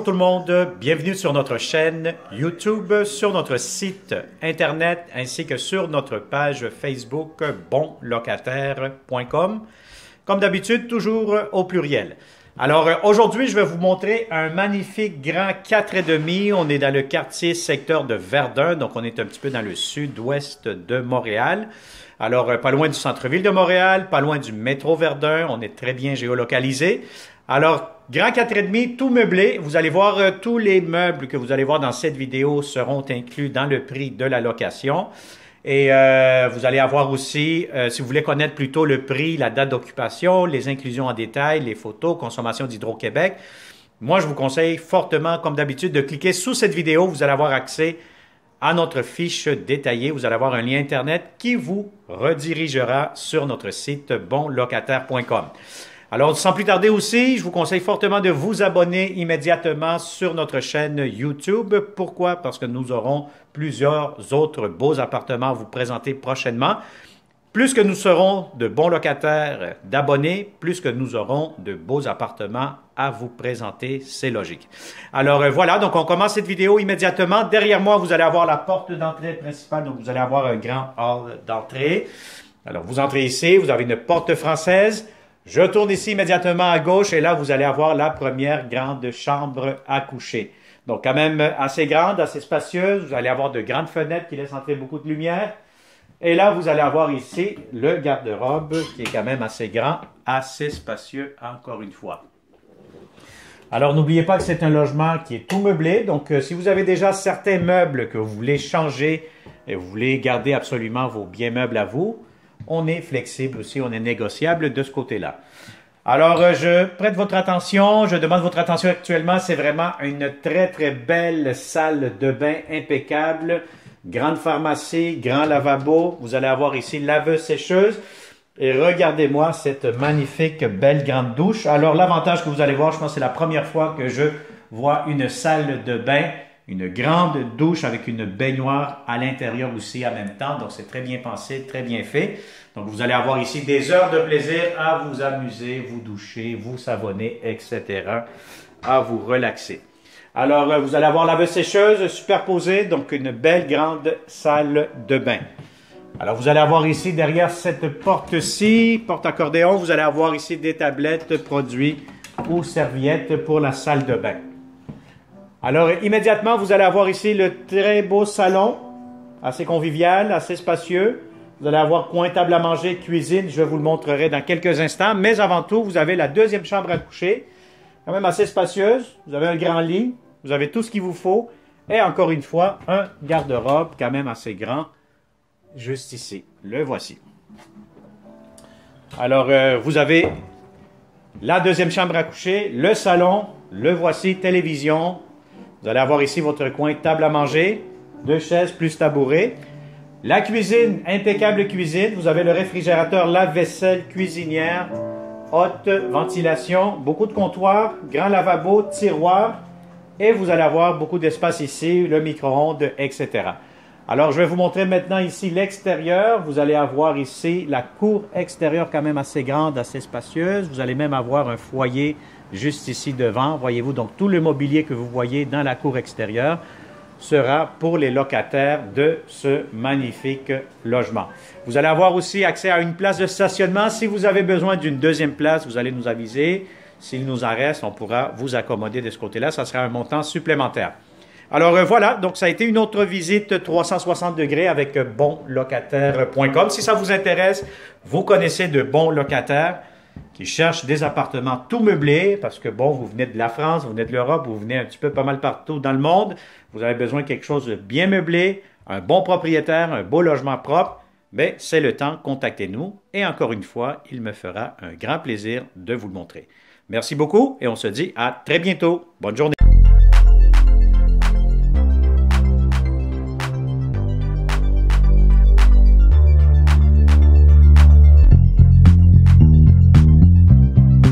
Bonjour tout le monde, bienvenue sur notre chaîne YouTube, sur notre site internet ainsi que sur notre page Facebook bonlocataire.com. Comme d'habitude, toujours au pluriel. Alors aujourd'hui, je vais vous montrer un magnifique grand 4,5. On est dans le quartier secteur de Verdun, donc on est un petit peu dans le sud-ouest de Montréal. Alors pas loin du centre-ville de Montréal, pas loin du métro Verdun, on est très bien géolocalisé. Alors, grand 4,5, tout meublé. Vous allez voir, tous les meubles que vous allez voir dans cette vidéo seront inclus dans le prix de la location. Et vous allez avoir aussi, si vous voulez connaître plutôt le prix, la date d'occupation, les inclusions en détail, les photos, consommation d'Hydro-Québec, moi je vous conseille fortement, comme d'habitude, de cliquer sous cette vidéo. Vous allez avoir accès à notre fiche détaillée. Vous allez avoir un lien Internet qui vous redirigera sur notre site bonlocataire.com. Alors, sans plus tarder aussi, je vous conseille fortement de vous abonner immédiatement sur notre chaîne YouTube. Pourquoi? Parce que nous aurons plusieurs autres beaux appartements à vous présenter prochainement. Plus que nous serons de bons locataires d'abonnés, plus que nous aurons de beaux appartements à vous présenter, c'est logique. Alors voilà, donc on commence cette vidéo immédiatement. Derrière moi, vous allez avoir la porte d'entrée principale, donc vous allez avoir un grand hall d'entrée. Alors vous entrez ici, vous avez une porte française. Je tourne ici immédiatement à gauche et là, vous allez avoir la première grande chambre à coucher. Donc, quand même assez grande, assez spacieuse. Vous allez avoir de grandes fenêtres qui laissent entrer beaucoup de lumière. Et là, vous allez avoir ici le garde-robe qui est quand même assez grand, assez spacieux encore une fois. Alors, n'oubliez pas que c'est un logement qui est tout meublé. Donc, si vous avez déjà certains meubles que vous voulez changer et vous voulez garder absolument vos biens meubles à vous, on est flexible aussi, on est négociable de ce côté-là. Alors, je prête votre attention, je demande votre attention actuellement. C'est vraiment une très, très belle salle de bain impeccable. Grande pharmacie, grand lavabo. Vous allez avoir ici laveuse-sécheuse. Et regardez-moi cette magnifique, belle grande douche. Alors, l'avantage que vous allez voir, je pense que c'est la première fois que je vois une salle de bain. Une grande douche avec une baignoire à l'intérieur aussi en même temps. Donc, c'est très bien pensé, très bien fait. Donc, vous allez avoir ici des heures de plaisir à vous amuser, vous doucher, vous savonner, etc. à vous relaxer. Alors, vous allez avoir la laveuse-sécheuse superposée, donc une belle grande salle de bain. Alors, vous allez avoir ici, derrière cette porte-ci, porte accordéon, vous allez avoir ici des tablettes, produits ou serviettes pour la salle de bain. Alors, immédiatement, vous allez avoir ici le très beau salon, assez convivial, assez spacieux. Vous allez avoir coin, table à manger, cuisine, je vous le montrerai dans quelques instants. Mais avant tout, vous avez la deuxième chambre à coucher, quand même assez spacieuse. Vous avez un grand lit, vous avez tout ce qu'il vous faut. Et encore une fois, un garde-robe quand même assez grand, juste ici. Le voici. Alors, vous avez la deuxième chambre à coucher, le salon, le voici, télévision. Vous allez avoir ici votre coin table à manger, 2 chaises plus tabouret. La cuisine, impeccable cuisine. Vous avez le réfrigérateur, lave-vaisselle, cuisinière, haute ventilation, beaucoup de comptoirs, grand lavabo, tiroir. Et vous allez avoir beaucoup d'espace ici, le micro-ondes, etc. Alors, je vais vous montrer maintenant ici l'extérieur. Vous allez avoir ici la cour extérieure quand même assez grande, assez spacieuse. Vous allez même avoir un foyer juste ici devant. Voyez-vous, donc tout le mobilier que vous voyez dans la cour extérieure sera pour les locataires de ce magnifique logement. Vous allez avoir aussi accès à une place de stationnement. Si vous avez besoin d'une deuxième place, vous allez nous aviser. S'il nous en reste, on pourra vous accommoder de ce côté-là. Ça sera un montant supplémentaire. Alors voilà, donc ça a été une autre visite 360 degrés avec bonlocataire.com. Si ça vous intéresse, vous connaissez de bons locataires qui cherchent des appartements tout meublés parce que bon, vous venez de la France, vous venez de l'Europe, vous venez un petit peu pas mal partout dans le monde. Vous avez besoin de quelque chose de bien meublé, un bon propriétaire, un beau logement propre. Mais c'est le temps, contactez-nous. Et encore une fois, il me fera un grand plaisir de vous le montrer. Merci beaucoup et on se dit à très bientôt. Bonne journée.